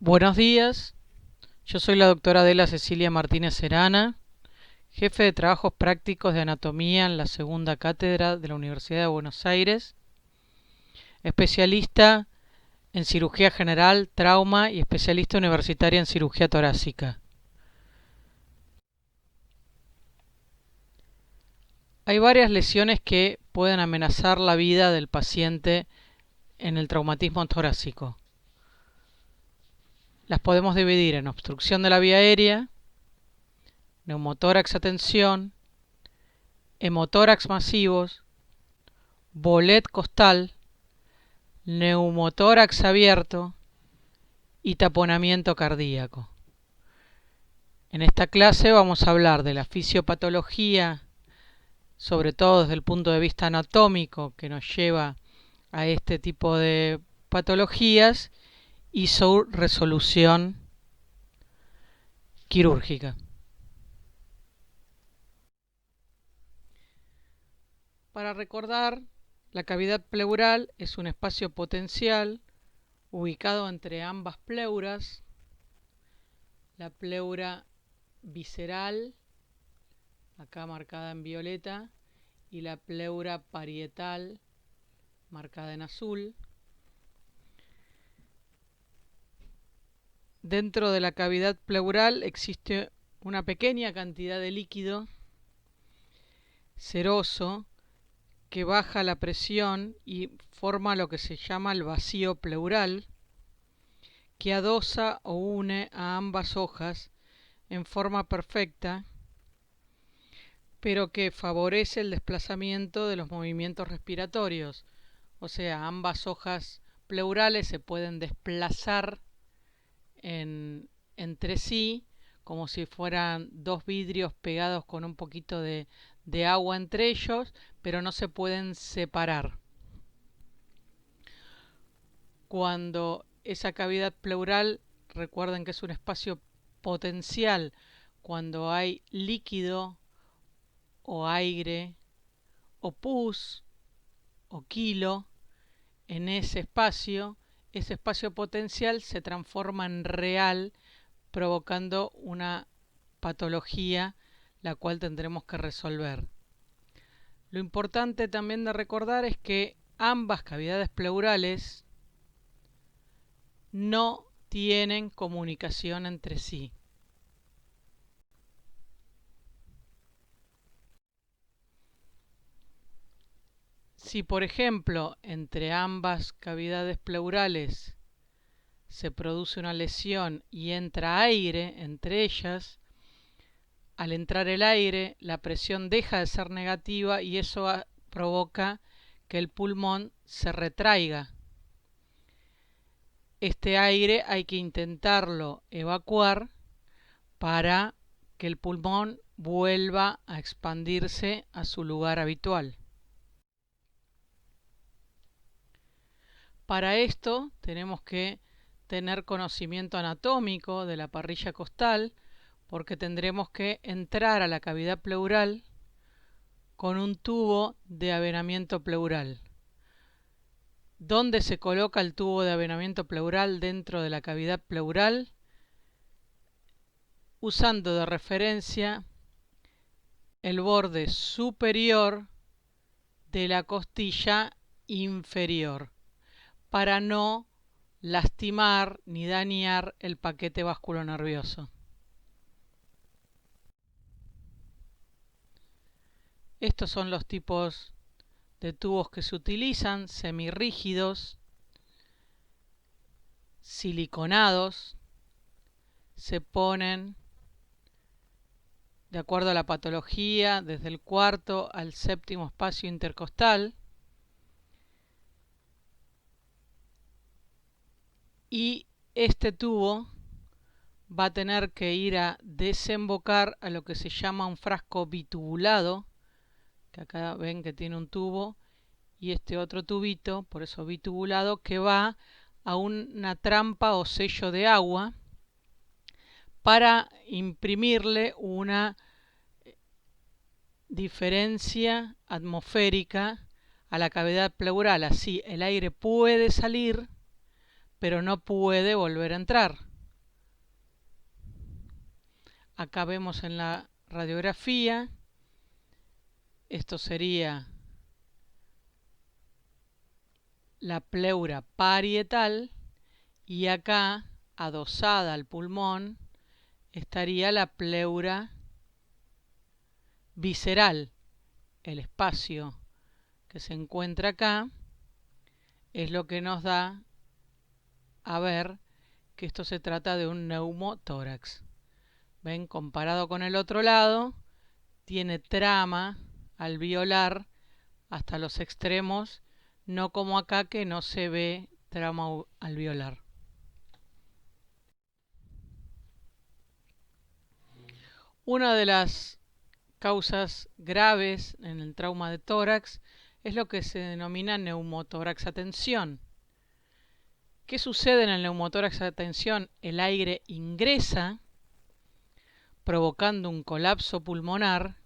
Buenos días, yo soy la doctora Adela Cecilia Martínez Serana, jefe de trabajos prácticos de anatomía en la segunda cátedra de la Universidad de Buenos Aires, especialista en cirugía general, trauma y especialista universitaria en cirugía torácica. Hay varias lesiones que pueden amenazar la vida del paciente en el traumatismo torácico. Las podemos dividir en obstrucción de la vía aérea, neumotórax a tensión, hemotórax masivos, bolet costal, neumotórax abierto y taponamiento cardíaco. En esta clase vamos a hablar de la fisiopatología, sobre todo desde el punto de vista anatómico que nos lleva a este tipo de patologías y su resolución quirúrgica. Para recordar, la cavidad pleural es un espacio potencial ubicado entre ambas pleuras, la pleura visceral, acá marcada en violeta, y la pleura parietal, marcada en azul. Dentro de la cavidad pleural existe una pequeña cantidad de líquido seroso que baja la presión y forma lo que se llama el vacío pleural, que adosa o une a ambas hojas en forma perfecta, pero que favorece el desplazamiento de los movimientos respiratorios. O sea, ambas hojas pleurales se pueden desplazar entre sí, como si fueran dos vidrios pegados con un poquito de agua entre ellos, pero no se pueden separar. Cuando esa cavidad pleural, recuerden que es un espacio potencial, cuando hay líquido o aire o pus o kilo en ese espacio potencial se transforma en real, provocando una patología la cual tendremos que resolver. Lo importante también de recordar es que ambas cavidades pleurales no tienen comunicación entre sí. Si, por ejemplo, entre ambas cavidades pleurales se produce una lesión y entra aire entre ellas, al entrar el aire, la presión deja de ser negativa y eso provoca que el pulmón se retraiga. Este aire hay que intentarlo evacuar para que el pulmón vuelva a expandirse a su lugar habitual. Para esto tenemos que tener conocimiento anatómico de la parrilla costal, porque tendremos que entrar a la cavidad pleural con un tubo de avenamiento pleural. ¿Dónde se coloca el tubo de avenamiento pleural dentro de la cavidad pleural? Usando de referencia el borde superior de la costilla inferior, para no lastimar ni dañar el paquete vasculonervioso. Estos son los tipos de tubos que se utilizan: semirrígidos, siliconados. Se ponen de acuerdo a la patología desde el cuarto al séptimo espacio intercostal, y este tubo va a tener que ir a desembocar a lo que se llama un frasco bitubulado, que acá ven que tiene un tubo y este otro tubito, por eso bitubulado, que va a una trampa o sello de agua para imprimirle una diferencia atmosférica a la cavidad pleural. Así el aire puede salir, pero no puede volver a entrar. Acá vemos en la radiografía, esto sería la pleura parietal y acá, adosada al pulmón, estaría la pleura visceral. El espacio que se encuentra acá es lo que nos da a ver que esto se trata de un neumotórax. ¿Ven? Comparado con el otro lado, tiene trama alveolar hasta los extremos, no como acá que no se ve trama alveolar. Una de las causas graves en el trauma de tórax es lo que se denomina neumotórax a tensión. ¿Qué sucede en el neumotórax a tensión? El aire ingresa provocando un colapso pulmonar,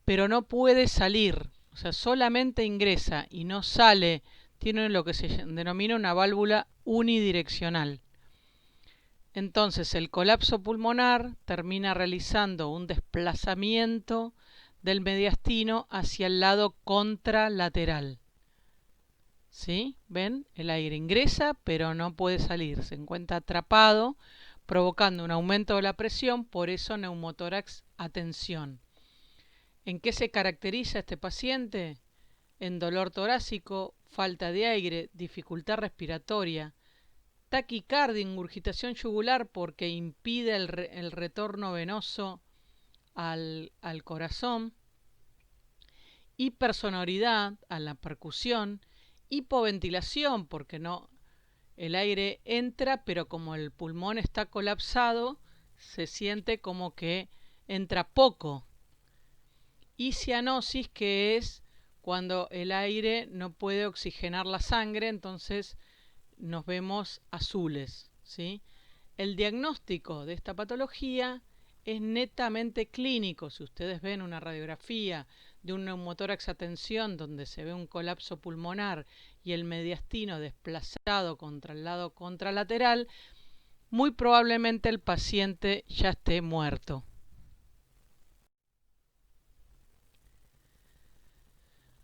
pero no puede salir, o sea, solamente ingresa y no sale, tiene lo que se denomina una válvula unidireccional. Entonces el colapso pulmonar termina realizando un desplazamiento del mediastino hacia el lado contralateral. ¿Sí? ¿Ven? El aire ingresa pero no puede salir, se encuentra atrapado, provocando un aumento de la presión, por eso neumotórax a tensión. ¿En qué se caracteriza este paciente? En dolor torácico, falta de aire, dificultad respiratoria, taquicardia, ingurgitación yugular porque impide el retorno venoso al corazón, hipersonoridad a la percusión, hipoventilación porque no, el aire entra pero como el pulmón está colapsado se siente como que entra poco, y cianosis que es cuando el aire no puede oxigenar la sangre, entonces nos vemos azules, ¿sí? El diagnóstico de esta patología es netamente clínico. Si ustedes ven una radiografía de un neumotórax a tensión donde se ve un colapso pulmonar y el mediastino desplazado contra el lado contralateral, muy probablemente el paciente ya esté muerto.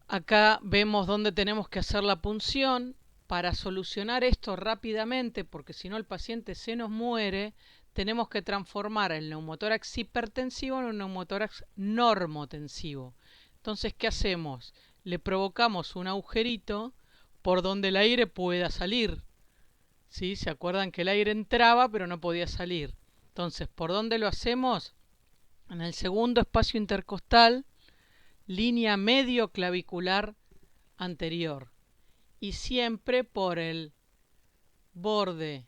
Acá vemos dónde tenemos que hacer la punción. Para solucionar esto rápidamente, porque si no el paciente se nos muere, tenemos que transformar el neumotórax hipertensivo en un neumotórax normotensivo. Entonces, ¿qué hacemos? Le provocamos un agujerito por donde el aire pueda salir. ¿Sí? ¿Se acuerdan que el aire entraba pero no podía salir? Entonces, ¿por dónde lo hacemos? En el segundo espacio intercostal, línea medio clavicular anterior, y siempre por el borde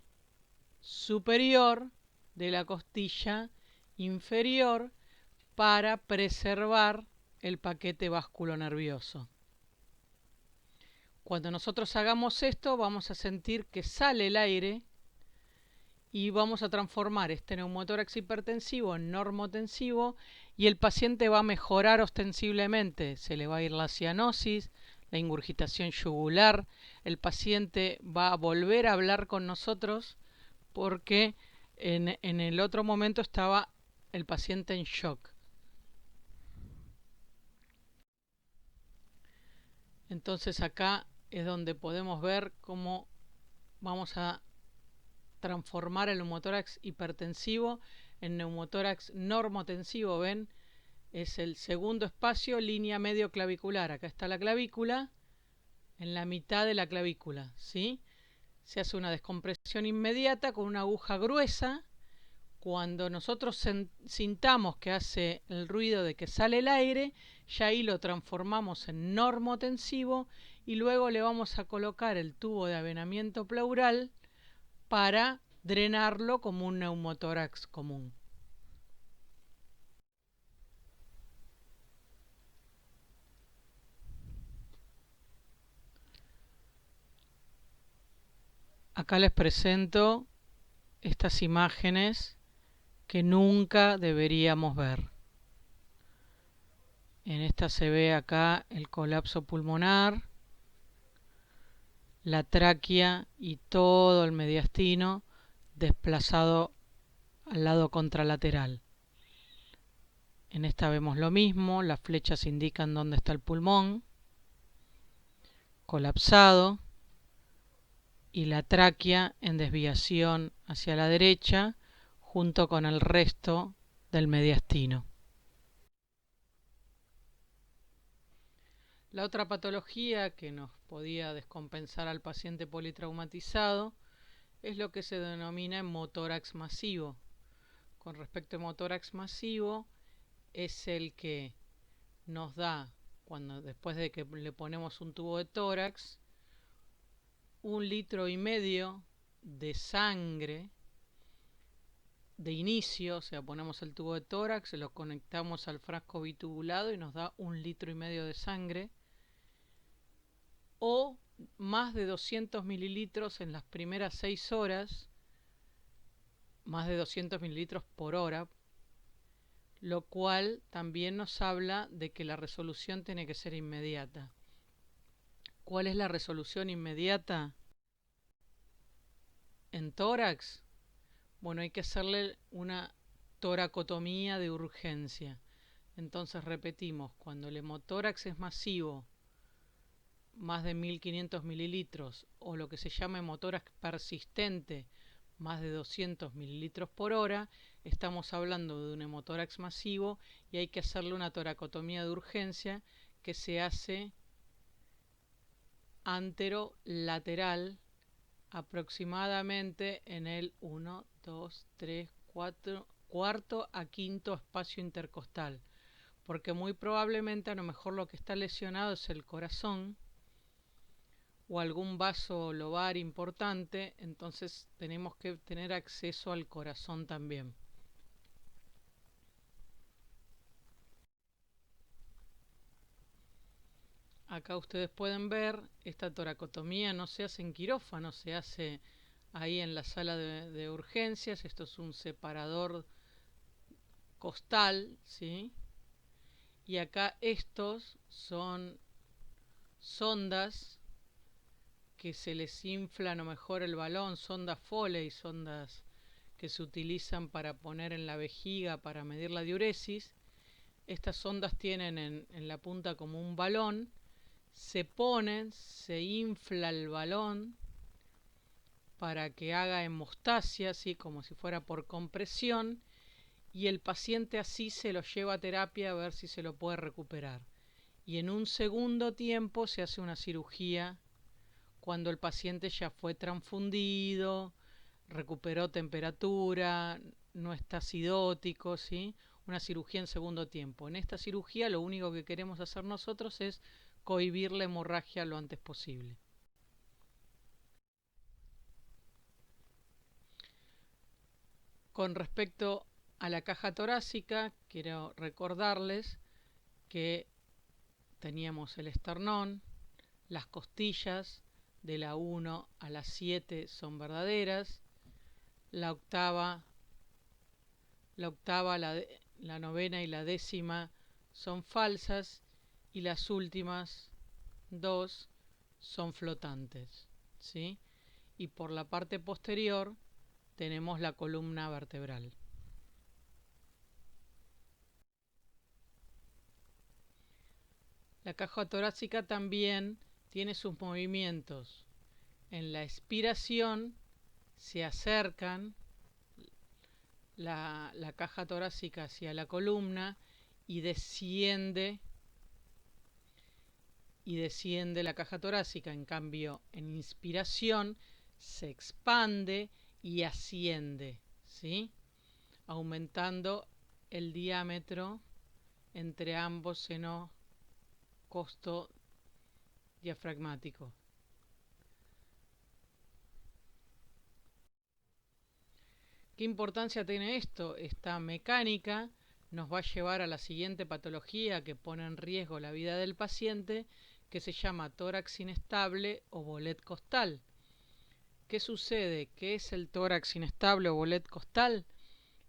superior de la costilla inferior para preservar el paquete vasculonervioso. Cuando nosotros hagamos esto vamos a sentir que sale el aire y vamos a transformar este neumotórax hipertensivo en normotensivo y el paciente va a mejorar ostensiblemente, se le va a ir la cianosis, la ingurgitación yugular, el paciente va a volver a hablar con nosotros porque en el otro momento estaba el paciente en shock. Entonces acá es donde podemos ver cómo vamos a transformar el neumotórax hipertensivo en neumotórax normotensivo. ¿Ven? Es el segundo espacio, línea medio clavicular. Acá está la clavícula, en la mitad de la clavícula, ¿sí? Se hace una descompresión inmediata con una aguja gruesa. Cuando nosotros sintamos que hace el ruido de que sale el aire, ya ahí lo transformamos en normotensivo y luego le vamos a colocar el tubo de avenamiento pleural para drenarlo como un neumotórax común. Acá les presento estas imágenes que nunca deberíamos ver. En esta se ve acá el colapso pulmonar, la tráquea y todo el mediastino desplazado al lado contralateral. En esta vemos lo mismo, las flechas indican dónde está el pulmón, colapsado, y la tráquea en desviación hacia la derecha, junto con el resto del mediastino. La otra patología que nos podía descompensar al paciente politraumatizado es lo que se denomina hemotórax masivo. Con respecto a hemotórax masivo, es el que nos da, después de que le ponemos un tubo de tórax, 1,5 litros de sangre de inicio, o sea, ponemos el tubo de tórax, lo conectamos al frasco bitubulado y nos da 1,5 litros de sangre, o más de 200 mililitros en las primeras 6 horas, más de 200 mililitros por hora, lo cual también nos habla de que la resolución tiene que ser inmediata. ¿Cuál es la resolución inmediata en tórax? Bueno, hay que hacerle una toracotomía de urgencia. Entonces repetimos, cuando el hemotórax es masivo, más de 1500 mililitros, o lo que se llama hemotórax persistente, más de 200 mililitros por hora, estamos hablando de un hemotórax masivo y hay que hacerle una toracotomía de urgencia que se hace anterolateral aproximadamente en el 1, 2, 3, 4, cuarto a quinto espacio intercostal, porque muy probablemente a lo mejor lo que está lesionado es el corazón o algún vaso lobar importante, entonces tenemos que tener acceso al corazón también. Acá ustedes pueden ver, esta toracotomía no se hace en quirófano, se hace ahí en la sala de urgencias. Esto es un separador costal, ¿sí? Y acá estos son sondas que se les infla a lo mejor el balón, sondas Foley, sondas que se utilizan para poner en la vejiga para medir la diuresis. Estas sondas tienen en la punta como un balón, se ponen, se infla el balón para que haga hemostasia, así como si fuera por compresión, y el paciente así se lo lleva a terapia a ver si se lo puede recuperar. Y en un segundo tiempo se hace una cirugía cuando el paciente ya fue transfundido, recuperó temperatura, no está acidótico, ¿sí? Una cirugía en segundo tiempo. En esta cirugía lo único que queremos hacer nosotros es cohibir la hemorragia lo antes posible. Con respecto a la caja torácica, quiero recordarles que teníamos el esternón, las costillas de la 1 a la 7 son verdaderas, la octava, la novena y la décima son falsas y las últimas 2 son flotantes, ¿sí? Y por la parte posterior tenemos la columna vertebral. La caja torácica también tiene sus movimientos. En la expiración se acercan la caja torácica hacia la columna y desciende la caja torácica. En cambio, en inspiración se expande y asciende, ¿sí? Aumentando el diámetro entre ambos senos costo diafragmático. ¿Qué importancia tiene esto? Esta mecánica nos va a llevar a la siguiente patología que pone en riesgo la vida del paciente, que se llama tórax inestable o bolet costal. ¿Qué sucede? ¿Qué es el tórax inestable o bolet costal?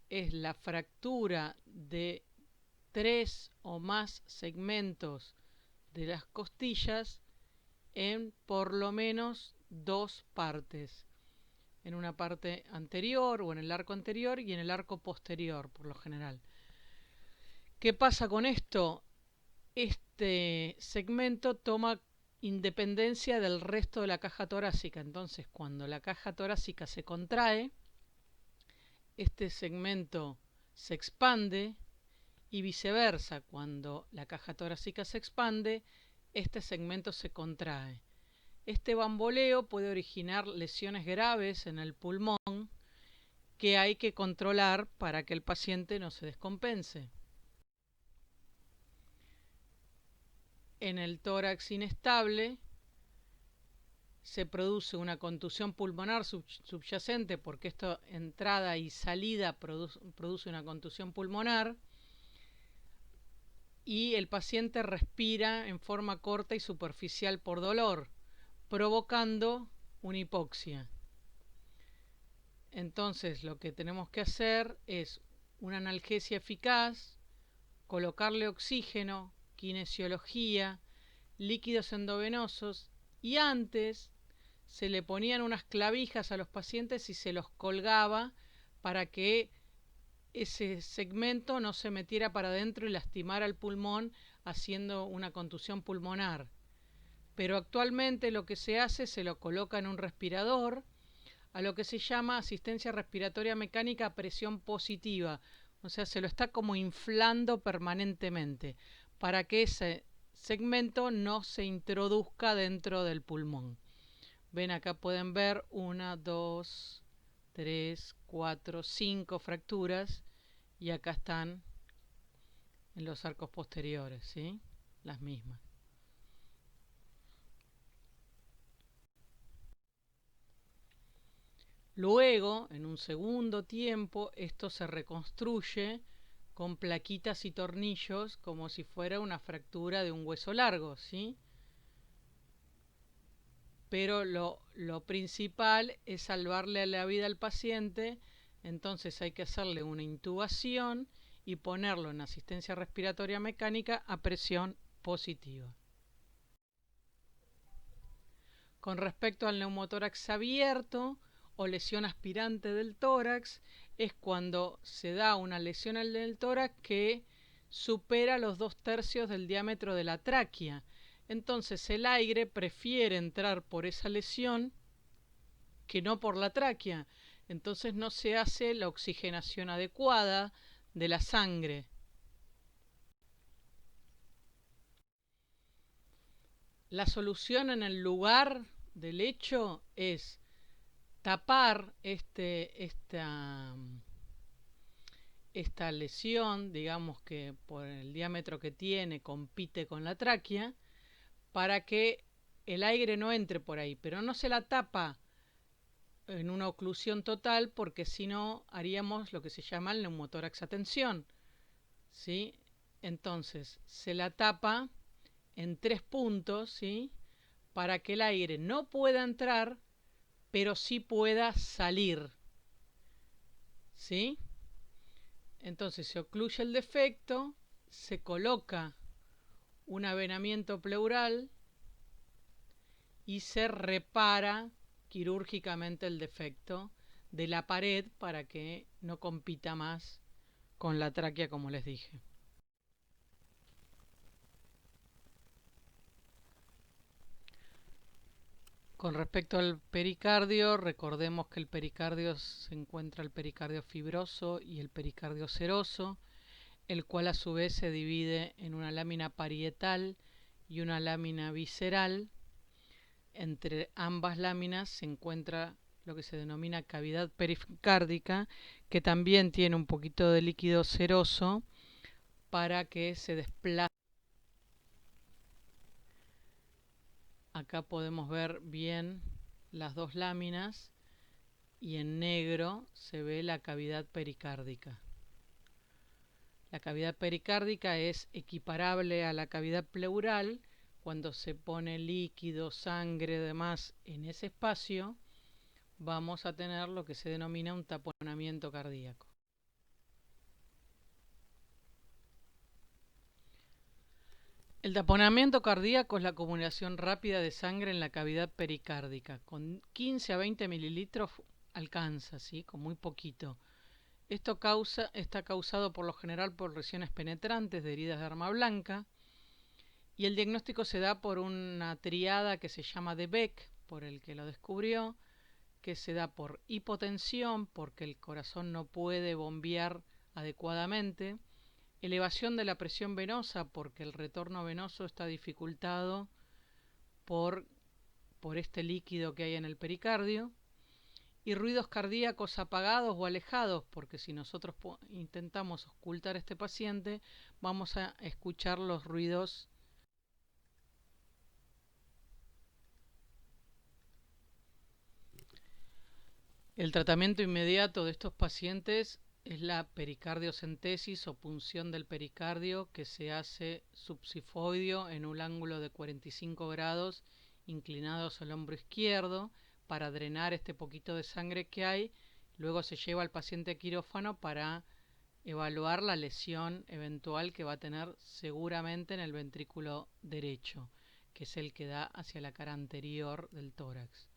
Es la fractura de 3 o más segmentos de las costillas en por lo menos 2 partes. en una parte anterior o en el arco anterior y en el arco posterior, por lo general. ¿Qué pasa con esto? Este segmento toma independencia del resto de la caja torácica. Entonces, cuando la caja torácica se contrae, este segmento se expande y viceversa. Cuando la caja torácica se expande, este segmento se contrae. Este bamboleo puede originar lesiones graves en el pulmón que hay que controlar para que el paciente no se descompense. En el tórax inestable se produce una contusión pulmonar subyacente, porque esto entrada y salida produce una contusión pulmonar, y el paciente respira en forma corta y superficial por dolor, provocando una hipoxia. Entonces lo que tenemos que hacer es una analgesia eficaz, colocarle oxígeno, kinesiología, líquidos endovenosos, y antes se le ponían unas clavijas a los pacientes y se los colgaba para que ese segmento no se metiera para adentro y lastimara el pulmón haciendo una contusión pulmonar. Pero actualmente lo que se hace, se lo coloca en un respirador, a lo que se llama asistencia respiratoria mecánica a presión positiva. O sea, se lo está como inflando permanentemente para que ese segmento no se introduzca dentro del pulmón. Ven, acá pueden ver 1, 2, 3, 4, 5 fracturas, y acá están en los arcos posteriores, ¿sí? Las mismas. Luego, en un segundo tiempo, esto se reconstruye con plaquitas y tornillos como si fuera una fractura de un hueso largo, ¿sí? Pero lo principal es salvarle la vida al paciente, entonces hay que hacerle una intubación y ponerlo en asistencia respiratoria mecánica a presión positiva. Con respecto al neumotórax abierto o lesión aspirante del tórax, es cuando se da una lesión en el tórax que supera los 2/3 del diámetro de la tráquea. Entonces el aire prefiere entrar por esa lesión que no por la tráquea. Entonces no se hace la oxigenación adecuada de la sangre. La solución en el lugar del hecho es tapar esta lesión, digamos que por el diámetro que tiene compite con la tráquea, para que el aire no entre por ahí, pero no se la tapa en una oclusión total, porque si no haríamos lo que se llama el neumotórax a tensión, ¿sí? Entonces se la tapa en 3 puntos, ¿sí? Para que el aire no pueda entrar, pero sí pueda salir, ¿sí? Entonces se ocluye el defecto, se coloca un avenamiento pleural y se repara quirúrgicamente el defecto de la pared para que no compita más con la tráquea, como les dije. Con respecto al pericardio, recordemos que el pericardio se encuentra el pericardio fibroso y el pericardio seroso, el cual a su vez se divide en una lámina parietal y una lámina visceral. Entre ambas láminas se encuentra lo que se denomina cavidad pericárdica, que también tiene un poquito de líquido seroso para que se desplace. Acá podemos ver bien las dos láminas y en negro se ve la cavidad pericárdica. La cavidad pericárdica es equiparable a la cavidad pleural. Cuando se pone líquido, sangre, demás en ese espacio, vamos a tener lo que se denomina un taponamiento cardíaco. El taponamiento cardíaco es la acumulación rápida de sangre en la cavidad pericárdica. Con 15 a 20 mililitros alcanza, ¿sí? Con muy poquito. Esto está causado por lo general por lesiones penetrantes de heridas de arma blanca y el diagnóstico se da por una triada que se llama de Beck, por el que lo descubrió, que se da por hipotensión, porque el corazón no puede bombear adecuadamente, elevación de la presión venosa, porque el retorno venoso está dificultado por, por este líquido que hay en el pericardio, y ruidos cardíacos apagados o alejados, porque si nosotros intentamos ocultar a este paciente, vamos a escuchar los ruidos. El tratamiento inmediato de estos pacientes es la pericardiocentesis o punción del pericardio que se hace subsifoideo en un ángulo de 45 grados inclinados al hombro izquierdo para drenar este poquito de sangre que hay. Luego se lleva al paciente a quirófano para evaluar la lesión eventual que va a tener seguramente en el ventrículo derecho, que es el que da hacia la cara anterior del tórax.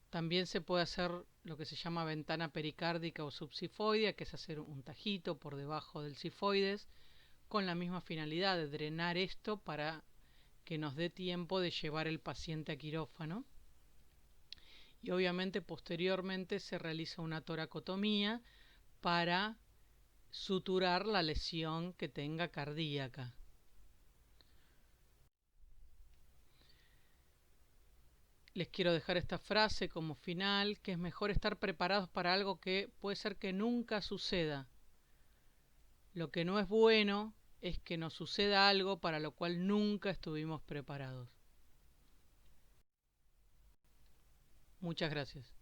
También se puede hacer lo que se llama ventana pericárdica o subsifoidea, que es hacer un tajito por debajo del sifoides, con la misma finalidad de drenar esto para que nos dé tiempo de llevar el paciente a quirófano. Y obviamente posteriormente se realiza una toracotomía para suturar la lesión que tenga cardíaca. Les quiero dejar esta frase como final, que es mejor estar preparados para algo que puede ser que nunca suceda. Lo que no es bueno es que nos suceda algo para lo cual nunca estuvimos preparados. Muchas gracias.